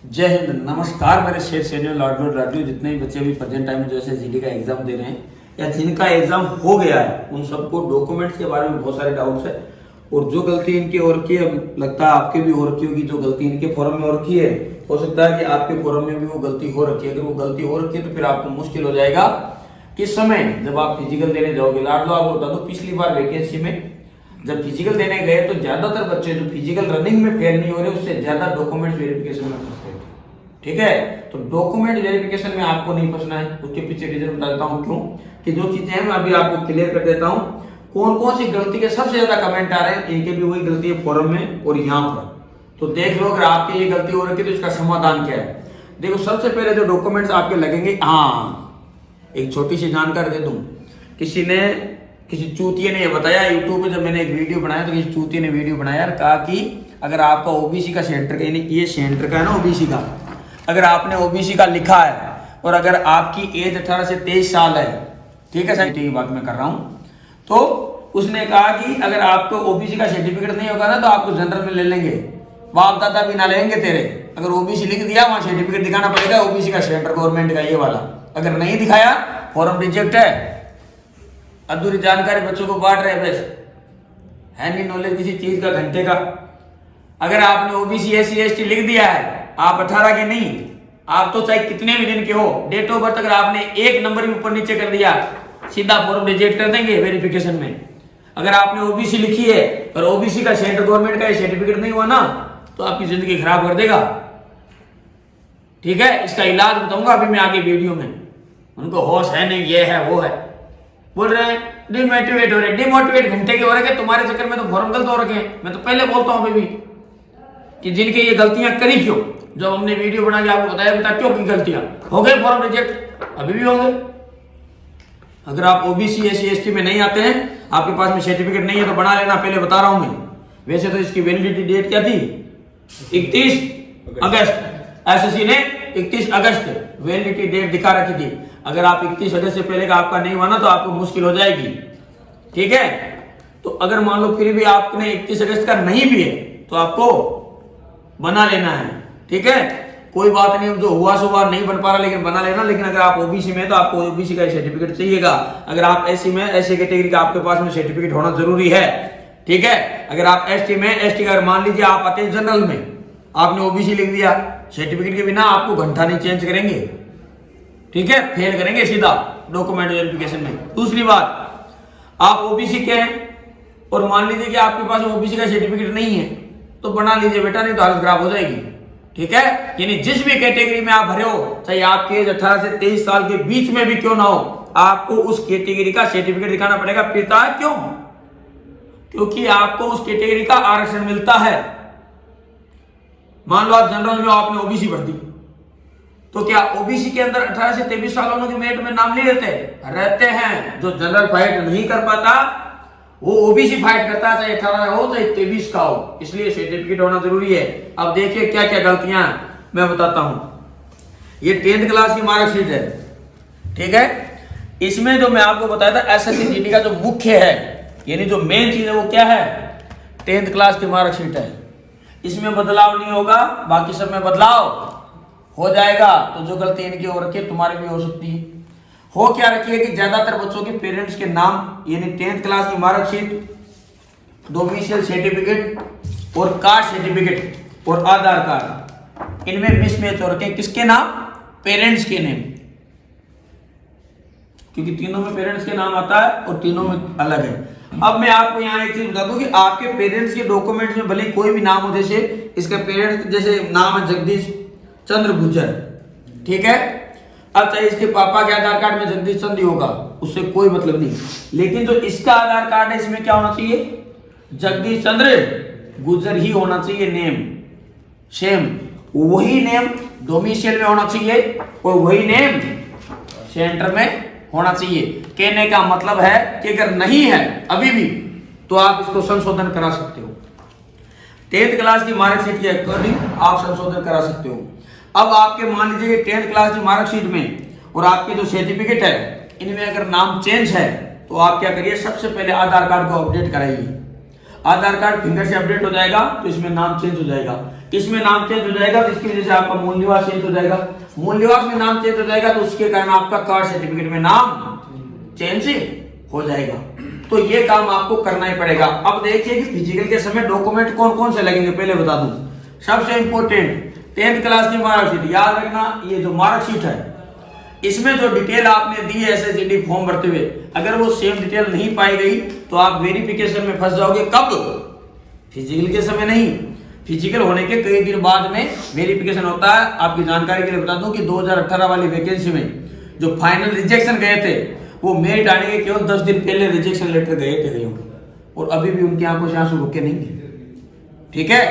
जय हिंद, नमस्कार मेरे शेर सैनियों, लाडलो लाडली, जितने भी बच्चे भी प्रेजेंट टाइम में जैसे जीडी का एग्जाम दे रहे हैं या जिनका एग्जाम हो गया है, उन सबको डॉक्यूमेंट्स के बारे में बहुत सारे डाउट्स है। और जो गलती इनकी हो रखी है, लगता है आपके भी हो रखी होगी। जो गलती इनके फॉर्म में हो रखी है, हो सकता है कि आपके फॉर्म में भी वो गलती हो रखी है। अगर वो गलती हो रखी है तो फिर आपको मुश्किल हो जाएगा किस समय, जब आप फिजिकल देने जाओगे। लाडलो आपको बता दो, पिछली बार वैकेंसी में जब फिजिकल देने गए तो ज्यादातर बच्चे जो फिजिकल रनिंग में फेल नहीं हो रहे, उससे ज्यादा डॉक्यूमेंट वेरिफिकेशन में फंसते हैं। ठीक है, तो डॉक्यूमेंट वेरिफिकेशन में आपको नहीं फंसना है। उसके पीछे रीजन बता देता हूँ क्यों, कि जो चीजें हैं मैं अभी आपको क्लियर कर देता हूँ। कौन कौन सी गलती के सबसे ज्यादा कमेंट आ रहे हैं, इनके भी वही गलती है फॉरम में और यहाँ पर। तो देख लो, अगर आपकी ये गलती हो रही है तो इसका समाधान क्या है। देखो, सबसे पहले जो डॉक्यूमेंट्स आपके लगेंगे, एक छोटी सी जानकारी दे दूं। किसी चूतिए ने ये बताया यूट्यूब पे, जब मैंने एक वीडियो बनाया तो किसी चूतिए ने वीडियो बनाया और कहा कि अगर आपका ओबीसी का सेंटर का, यानी ये सेंटर का है ना ओबीसी का, अगर आपने ओबीसी का लिखा है और अगर आपकी एज 18 से 23 साल है, ठीक है सर, की बात मैं कर रहा हूं, तो उसने कहा कि अगर आपको ओबीसी का सर्टिफिकेट नहीं होगा ना तो आपको जनरल में ले लेंगे, बाप दादा भी ना लेंगे तेरे। अगर ओबीसी लिख दिया, वहां सर्टिफिकेट दिखाना पड़ेगा ओबीसी का सेंटर गवर्नमेंट का ये वाला। अगर नहीं दिखाया, फॉर्म रिजेक्ट है। अधूरी जानकारी बच्चों को बांट रहे, बस है नहीं नॉलेज किसी चीज का, घंटे का। अगर आपने ओबीसी एससी एसटी लिख दिया है, आप 18 के नहीं, आप तो चाहे कितने भी दिन के हो, डेट ऑफ बर्थ अगर आपने एक नंबर भी ऊपर नीचे कर दिया, सीधा फॉर्म रिजेक्ट कर देंगे वेरिफिकेशन में। अगर आपने ओबीसी लिखी है और ओबीसी का सेंटर गवर्नमेंट का सर्टिफिकेट नहीं हुआ ना, तो आपकी जिंदगी खराब कर देगा। ठीक है, इसका इलाज बताऊंगा अभी मैं आगे वीडियो में। उनको होश है नहीं, ये है वो है, बोल रहे हैं डिमोटिवेट हो रहे। डिमोटिवेट घंटे के हो रहे, तुम्हारे चक्कर में तो फॉर्म गलत हो रखे हैं। मैं तो पहले बोलता हूं अभी भी कि जिनके ये गलतियां करी क्यों, जब हमने वीडियो बना के आपको बताया बेटा क्यों की गलतियां हो गए, फॉर्म रिजेक्ट अभी भी होंगे। अगर आप ओबीसी एससी एसटी में नहीं आते हैं, आपके पास में सर्टिफिकेट नहीं है तो बना लेना, पहले बता रहा हूं मैं। वैसे तो इसकी वैलिडिटी डेट क्या थी, 31 अगस्त। एसएससी ने 31 अगस्त वैलिडिटी डेट दिखा रखी थी। अगर आप 31 अगस्त से पहले का आपका नहीं हुआ ना तो आपको मुश्किल हो जाएगी। ठीक है, तो अगर मान लो फिर भी आपने 31 अगस्त का नहीं भी है तो आपको बना लेना है। ठीक है, कोई बात नहीं, जो हुआ सो हुआ, नहीं बन पा रहा लेकिन बना लेना। लेकिन अगर आप ओबीसी में तो आपको ओबीसी का सर्टिफिकेट चाहिएगा। अगर आप एससी में, एससी कैटेगरी का आपके पास में सर्टिफिकेट होना जरूरी है। ठीक है, अगर आप एसटी में, एसटी का मान लीजिए आप आते हैं जनरल में, आपने ओबीसी लिख दिया, सर्टिफिकेट के बिना आपको घंटा नहीं चेंज करेंगे। ठीक है, फेल करेंगे सीधा डॉक्यूमेंट वेरिफिकेशन में। दूसरी बात, आप ओबीसी के हैं और मान लीजिए कि आपके पास ओबीसी का सर्टिफिकेट नहीं है, तो बना लीजिए बेटा, नहीं तो हालत खराब हो जाएगी। ठीक है, यानी जिस भी कैटेगरी में आप भरे हो, चाहे आपकी एज 18 से 23 साल के बीच में भी क्यों ना हो, आपको उस कैटेगरी का सर्टिफिकेट दिखाना पड़ेगा। पिता क्यों? क्योंकि आपको उस कैटेगरी का आरक्षण मिलता है। मान लो आप जनरल में आपने ओबीसी भर दी, तो क्या ओबीसी के अंदर 18 से 23 साल वालों के मेरिट में नाम नहीं रहते हैं। जो जनरल फाइट नहीं कर पाता वो ओबीसी फाइट करता है, चाहे 18 हो चाहे 23 का हो। इसलिए सर्टिफिकेट होना जरूरी है। अब देखिए क्या क्या गलतियां मैं बताता हूं। ये 10th क्लास की मार्कशीट है। ठीक है, इसमें जो मैं आपको बताया था एसएससी जीडी का जो मुख्य है, यानी जो मेन चीज है वो क्या है, 10th क्लास की मार्कशीट है। इसमें बदलाव नहीं होगा, बाकी सब में बदलाव हो जाएगा। तो जो गलती इनकी हो रखी है तुम्हारी भी हो सकती है। हो क्या रखी है कि ज्यादातर बच्चों के पेरेंट्स के नाम, यानी 10th क्लास की मार्कशीट, डोमिसाइल सर्टिफिकेट और कास्ट सर्टिफिकेट और आधार कार्ड, इनमें मिसमैच हो रखे। किसके नाम? पेरेंट्स के नेम, क्योंकि तीनों में पेरेंट्स के नाम आता है और तीनों में अलग है। अब मैं आपको यहाँ एक चीज बता दूं कि आपके पेरेंट्स के डॉक्यूमेंट्स में भले कोई भी नाम हो, जैसे इसका पेरेंट्स जैसे नाम है जगदीश चंद्र गुर्जर, ठीक है, अब चाहे इसके पापा के आधार कार्ड में जगदीश चंद्र होगा, उससे कोई मतलब नहीं। लेकिन जो इसका आधार कार्ड है, इसमें क्या होना चाहिए, जगदीश चंद्र गुर्जर ही होना चाहिए नेम, सेम वही नेम डोमिसाइल में होना चाहिए और वही नेम सेंटर में होना चाहिए। कहने का मतलब है कि अगर नहीं है अभी भी तो आप इसको संशोधन करा सकते हो। 10th क्लास की मार्कशीट के अकॉर्डिंग आप संशोधन करा सकते हो। अब आपके मान लीजिए 10th क्लास की मार्कशीट में और आपके जो सर्टिफिकेट है, इनमें अगर नाम चेंज है तो आप क्या करिए, सबसे पहले आधार कार्ड को अपडेट कराइए। आधार कार्ड फिंगर से अपडेट हो जाएगा तो इसमें नाम चेंज हो जाएगा, इसमें नाम चेंज हो जाएगा तो इसकी वजह से आपका मूल निवास चेंज हो जाएगा, मूल निवास में नाम चेंज हो जाएगा तो उसके कारण आपका कास्ट सर्टिफिकेट में नाम चेंज हो जाएगा। तो ये काम आपको करना ही पड़ेगा। अब देखिए कि फिजिकल के समय डॉक्यूमेंट कौन कौन से लगेंगे, पहले बता दूं। सबसे इंपॉर्टेंट 10th क्लास की मार्कशीट, याद रखना ये जो मार्कशीट है इसमें जो डिटेल आपने दी है एसएसजीडी फॉर्म भरते हुए, अगर वो सेम डिटेल नहीं पाई गई तो आप वेरिफिकेशन में फंस जाओगे। कब? फिजिकल के समय नहीं, फिजिकल होने के कई दिन बाद में वेरिफिकेशन होता है। आपकी जानकारी के लिए बता दूं कि 2018 वाली वैकेंसी में जो फाइनल रिजेक्शन गए थे वो मेरिट आने के केवल 10 दिन पहले रिजेक्शन लेटर गए थे और अभी भी उनकी आंखों से आंसू रुके नहीं है। ठीक है,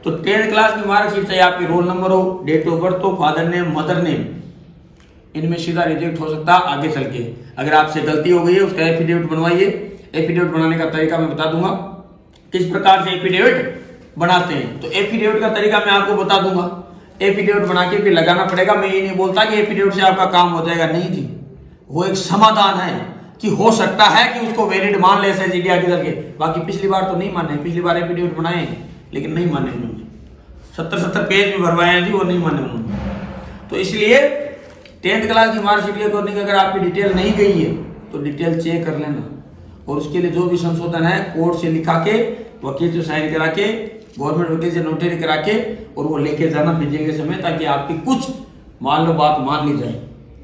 तो 10th क्लास की मार्कशीट चाहिए, आपकी रोल नंबर हो, डेट ऑफ बर्थ हो, फादर नेम, मदर नेम, इनमें सीधा रिजेक्ट हो सकता है आगे चल के। अगर आपसे गलती हो गई है उसका एफिडेविट बनवाइए। एफिडेविट बनाने का तरीका मैं बता दूंगा किस प्रकार से एफिडेविट बनाते हैं। तो एफिडेविट का तरीका मैं आपको बता दूंगा। एफिडेविट बना के फिर लगाना पड़ेगा। मैं ये नहीं बोलता कि एफिडेविट से आपका काम हो जाएगा, नहीं जी, वो एक समाधान है कि हो सकता है कि उसको वैलिड मान ले एसएसजीडी आगे चल के। बाकी पिछली बार तो नहीं माने, पिछली बार एफिडेविट बनाए लेकिन नहीं माने उन्होंने, 70 पेज भी भरवाए हैं जी, वो नहीं माने उन्होंने। तो इसलिए 10th क्लास की मार्कशीट के अकॉर्डिंग अगर आपकी डिटेल नहीं गई है तो डिटेल चेक कर लेना और उसके लिए जो भी संशोधन है कोर्ट से लिखा के, वकील से साइन करा के, गवर्नमेंट वकील से नोटरी करा के और वो लेके जाना फिजिकल के समय, ताकि आपकी कुछ मान लो बात मान ली जाए।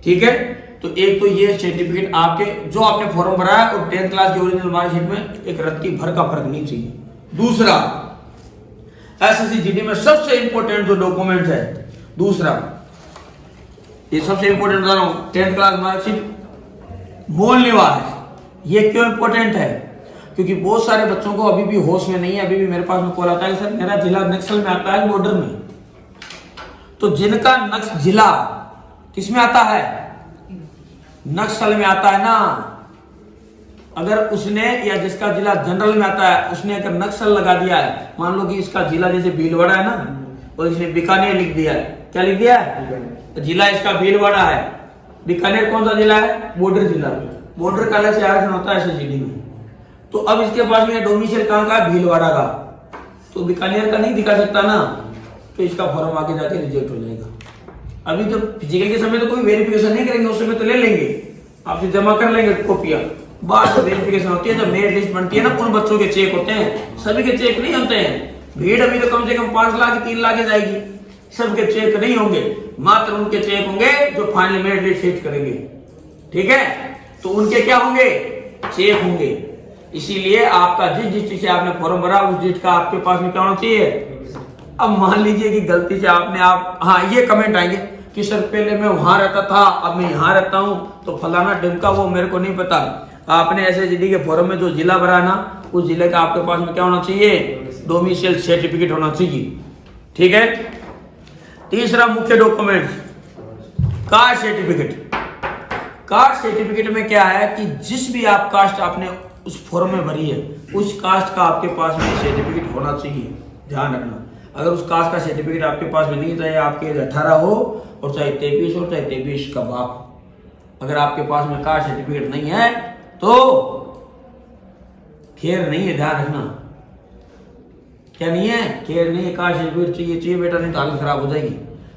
ठीक है, तो एक तो ये सर्टिफिकेट आपके जो आपने फॉर्म भरा है और 10th क्लास की ओरिजिनल मार्कशीट में एक रत्ती भर का फर्क नहीं चाहिए। दूसरा, एसएसजीडी में सबसे इंपॉर्टेंट जो डॉक्यूमेंट है, दूसरा ये सबसे इंपॉर्टेंट बता रहा हूं, 10th क्लास मार्कशीट, मूल निवास। ये क्यों इंपॉर्टेंट है? क्योंकि बहुत सारे बच्चों को अभी भी होश में नहीं है। अभी भी मेरे पास में कॉल आता है सर मेरा जिला नक्सल में आता है, बॉर्डर में। तो जिनका नक्सल जिला किस में आता है? नक्सल में आता है ना। अगर उसने या जिसका जिला जनरल में आता है उसने अगर नक्सल लगा दिया है, मान लो कि इसका जिला जैसे भीलवाड़ा है ना और इसने बीकानेर लिख दिया है, क्या लिख दिया है? जिला इसका भीलवाड़ा है, बीकानेर कौन सा जिला है? बॉर्डर जिला। बॉर्डर का अलग से आरक्षण होता है एसएसजीडी में। तो अब इसके पास में डोमिसाइल कहां का? भीलवाड़ा का, तो बीकानेर का नहीं दिखा सकता ना, तो इसका फॉर्म आगे जाके रिजेक्ट हो जाएगा। अभी तो फिजिकल के समय तो कोई वेरिफिकेशन नहीं करेंगे, उस समय तो ले लेंगे, आपसे जमा कर लेंगे कॉपियां। बाद में वेरिफिकेशन होती है, जब मेरिट लिस्ट बनती है ना, उन बच्चों के चेक होते हैं, सभी के चेक नहीं होते हैं। भीड़ अभी तो कम से कम 5 लाख 3 लाख जाएगी, सबके चेक नहीं होंगे, मात्र उनके चेक होंगे जो फाइनल मेरिट लिस्ट हिट करेंगे। ठीक है, तो उनके क्या होंगे? चेक होंगे। इसीलिए आपका जिस डिस्ट्रिक्ट से आपने फॉर्म भरा उस डिस्ट्रिक्ट का आपके पास में क्या होना चाहिए? अब मान लीजिए कि गलती से आपने हाँ ये कमेंट आएंगे कि सर पहले मैं वहां रहता था अब मैं यहाँ रहता हूँ तो फलाना ढिमका, वो मेरे को नहीं पता। आपने एसएसजीडी के फॉर्म में जो जिला भरा ना उस जिले का आपके पास में क्या होना चाहिए? डोमिसाइल सर्टिफिकेट होना चाहिए। ठीक है, तीसरा मुख्य document caste certificate. Caste certificate में क्या है कि जिस भी आप कास्ट आपने उस फॉर्म में भरी है उस कास्ट का आपके पास में सर्टिफिकेट होना चाहिए। ध्यान रखना, अगर उस कास्ट का सर्टिफिकेट आपके पास में नहीं, चाहे आपके 18 हो और चाहे 23 हो, चाहे 23 का बाप, अगर आपके पास में कास्ट सर्टिफिकेट नहीं है तो खेर नहीं है। ध्यान रखना, क्या नहीं है? खेर नहीं है। कास्ट सर्टिफिकेट चाहिए बेटा, नहीं तो हालत खराब हो जाएगी।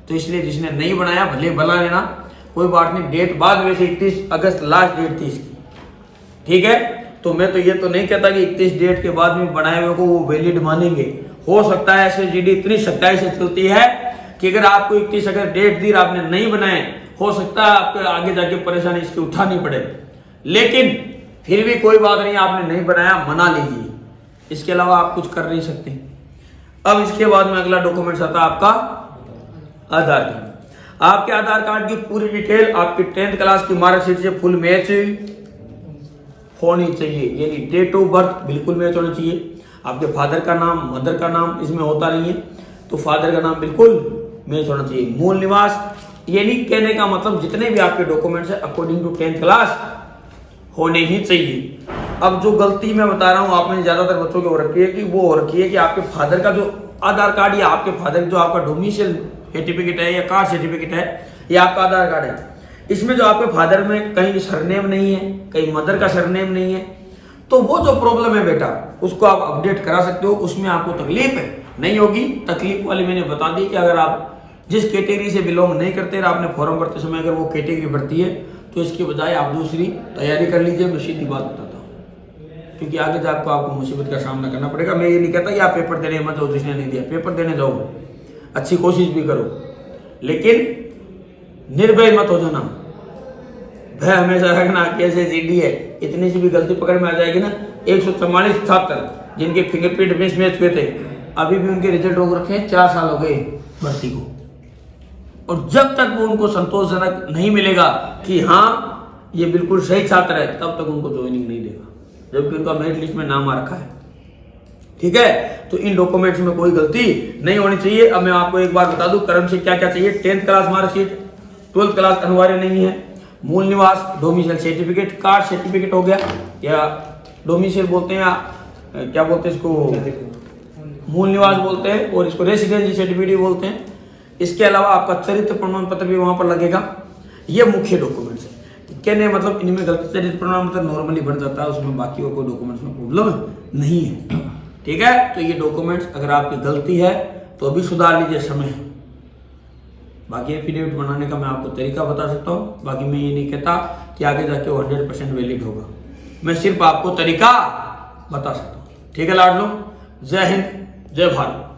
तो इसलिए जिसने नहीं बनाया भले बना लेना, कोई बात नहीं। डेट बाद वैसे 31 अगस्त लास्ट डेट थी इसकी। ठीक है, तो मैं तो ये तो नहीं कहता कि 31 डेट के बाद में बनाए हुए को वो वैलिड मानेंगे। हो सकता है एसएसजीडी इतनी सख्ताई से चलती है कि अगर आपको 31 अगस्त डेट दी आपने नहीं बनाए, हो सकता है आपको आगे जाके परेशानी इसकी उठानी पड़े। लेकिन फिर भी कोई बात नहीं, आपने नहीं बनाया मना लीजिए, इसके अलावा आप कुछ कर नहीं सकते। अब इसके बाद में अगला डॉक्यूमेंट्स आता है आपका आधार कार्ड। आपके आधार कार्ड की पूरी डिटेल आपकी 10th क्लास की मार्कशीट से फुल मैच होनी चाहिए, यानी डेट ऑफ बर्थ बिल्कुल मैच होना चाहिए। आपके फादर का नाम, मदर का नाम इसमें होता नहीं है, तो फादर का नाम बिल्कुल मैच होना चाहिए। मूल निवास, यानी कहने का मतलब जितने भी आपके डॉक्यूमेंट्स है अकॉर्डिंग टू 10th क्लास होने ही चाहिए। अब जो गलती मैं बता रहा हूं आपने ज्यादातर बच्चों की हो रखी है कि वो हो रखी है कि आपके फादर का जो आधार कार्ड या आपके फादर जो आपका डोमिसाइल सर्टिफिकेट है या कास्ट सर्टिफिकेट है या आपका आधार कार्ड है, इसमें जो आपके फादर में कहीं सरनेम नहीं है, कहीं मदर का सरनेम नहीं है, तो वो जो प्रॉब्लम है बेटा उसको आप अपडेट करा सकते हो, उसमें आपको तकलीफ नहीं होगी। तकलीफ वाली मैंने बता दी कि अगर आप जिस कैटेगरी से बिलोंग नहीं करते और आपने फॉर्म भरते समय अगर वो कैटेगरी भरती है तो इसके बजाय आप दूसरी तैयारी कर लीजिए। मैं सीधी बात बताता हूँ, क्योंकि आगे जाकर आपको मुसीबत का सामना करना पड़ेगा। मैं ये नहीं कहता कि आप पेपर देने मत जाओ, जिसने नहीं दिया पेपर देने जाओ, अच्छी कोशिश भी करो, लेकिन निर्भय मत हो जाना। भय हमेशा रखना कि ऐसे जीडी है, इतनी सी भी गलती पकड़ में आ जाएगी ना। 144 छात्र जिनके फिंगरप्रिंट मिसमैच हुए थे, अभी भी उनके रिजल्ट रोक रखे हैं, 4 साल हो गए भर्ती को। और जब तक वो उनको संतोषजनक नहीं मिलेगा कि हाँ ये बिल्कुल सही छात्र है, तब तक उनको ज्वाइनिंग नहीं देगा, जबकि उनका मेरिट लिस्ट में नाम आ रखा है। ठीक है, तो इन डॉक्यूमेंट्स में कोई गलती नहीं होनी चाहिए। अब मैं आपको एक बार बता दूं कर्म से क्या क्या चाहिए। 10th class marksheet, 12th class अनिवार्य नहीं है, मूल निवास डोमिसाइल सर्टिफिकेट, कास्ट सर्टिफिकेट हो गया, या डोमिसाइल बोलते हैं या क्या बोलते हैं इसको, मूल निवास बोलते हैं, और इसको रेसिडेंसी सर्टिफिकेट बोलते हैं। इसके अलावा आपका चरित्र प्रमाण पत्र भी वहां पर लगेगा। ये मुख्य डॉक्यूमेंट्स है। कहने मतलब इनमें गलती चरित्र प्रमाण पत्र नॉर्मली बन जाता है, उसमें बाकी कोई डॉक्यूमेंट्स में प्रॉब्लम नहीं है। ठीक है, तो ये डॉक्यूमेंट्स अगर आपकी गलती है तो अभी सुधार लीजिए, समय है। बाकी एफिडेविट बनाने का मैं आपको तरीका बता सकता हूँ, बाकी मैं ये नहीं कहता कि आगे जाके वो 100% वैलिड होगा, मैं सिर्फ आपको तरीका बता सकता हूँ। ठीक है लाडलो, जय हिंद, जय भारत।